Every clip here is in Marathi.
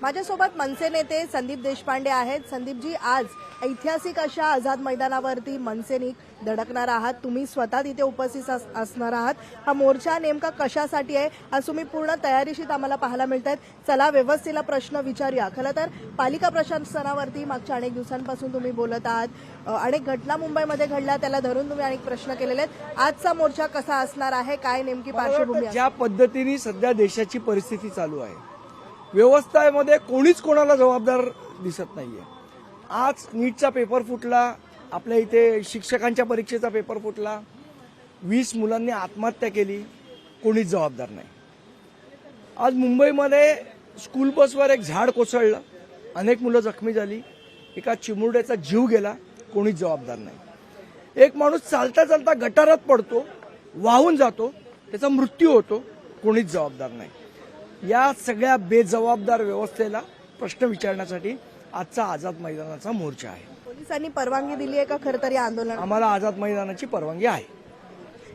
माझ्यासोबत मनसे नेते संदीप देशपांडे आहेत। संदीपजी, आज ऐतिहासिक अशा आझाद मैदानावरती मनसेनी धडकणार आहात, तुम्ही स्वतः तिथे उपस्थित असणार आहात। हा मोर्चा नेमका कशासाठी आहे आज तुम्ही पूर्ण तयारीशीत आम्हाला पाहायला मिळतायत। चला व्यवस्थेला प्रश्न विचारूया। खरं तर पालिका प्रशासनावरती मागच्या अनेक दिवसांपासून तुम्ही बोलत आहात, अनेक घटना मुंबईमध्ये घडल्या, त्याला धरून तुम्ही अनेक प्रश्न केलेले आहेत। आजचा मोर्चा कसा असणार आहे, काय नेमकी पार्श्वभूमी आहे? ज्या पद्धतीने सध्या देशाची परिस्थिती चालू आहे, व्यवस्थेमध्ये कोणीच कोणाला जबाबदार दिसत नाहीये। आज नीटचा पेपर फुटला, आपल्या इथे शिक्षकांच्या परीक्षेचा पेपर फुटला, 20 मुलांनी आत्महत्या केली, कोणीच जबाबदार नाही। आज मुंबईमध्ये स्कूल बसवर एक झाड कोसळलं, अनेक मुलं जखमी झाली, एका चिमुरड्याचा जीव गेला, कोणीच जबाबदार नाही। एक माणूस चालता चालता गटारात पडतो, वाहून जातो, त्याचा मृत्यू होतो, कोणीच जबाबदार नाही। या सगळ्या बेजबाबदार व्यवस्थेला प्रश्न विचारण्यासाठी आजचा आझाद मैदानाचा मोर्चा आहे। पोलिसांनी परवानगी दिली आहे का खरं तर या आंदोलन? आम्हाला आझाद मैदानाची परवानगी आहे।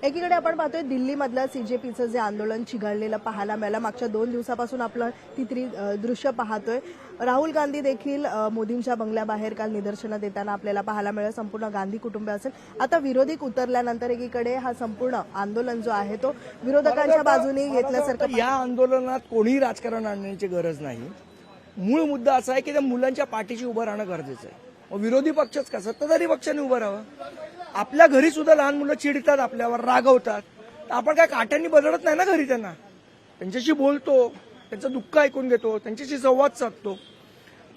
एकीकडे आपण पाहतोय दिल्लीमधलं सीजेपीचं जे आंदोलन चिघळलेलं पाहायला मिळालं। मागच्या 2 दिवसापासून आपलं तिथरी दृश्य पाहतोय। राहुल गांधी देखील मोदींच्या बंगल्याबाहेर काल निदर्शनं देताना आपल्याला पाहायला मिळालं। संपूर्ण गांधी कुटुंब असेल, आता विरोधी उतरल्यानंतर एकीकडे हा संपूर्ण आंदोलन जो आहे तो विरोधकांच्या बाजूने घेतल्यासारखं। या आंदोलनात कोणीही राजकारण आणण्याची गरज नाही। मूळ मुद्दा असा आहे की त्या मुलांच्या पाठीशी उभं राहणं गरजेचं आहे। विरोधी पक्षच का, सत्ताधारी पक्षाने उभं राहावं। आपल्या घरी सुद्धा लहान मुलं चिडतात, आपल्यावर रागवतात, आपण काय काट्यांनी बदलत नाही ना घरी त्यांना। त्यांच्याशी बोलतो, त्यांचं दुःख ऐकून घेतो, त्यांच्याशी संवाद साधतो।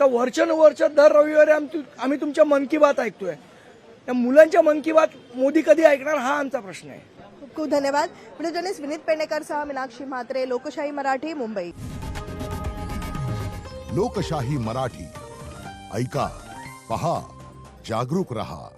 तर वर्षानुवर्ष दर रविवारी आम्ही तुमच्या मन की बात ऐकतोय। त्या मुलांच्या मन की बात मोदी कधी ऐकणार, हा आमचा प्रश्न आहे। खूप खूप धन्यवाद। व्हिडिओ जर्नलिस्ट विनीत पेडणेकरसह मीनाक्षी म्हात्रे, लोकशाही मराठी, मुंबई। लोकशाही मराठी ऐका, पहा, जागरूक रहा।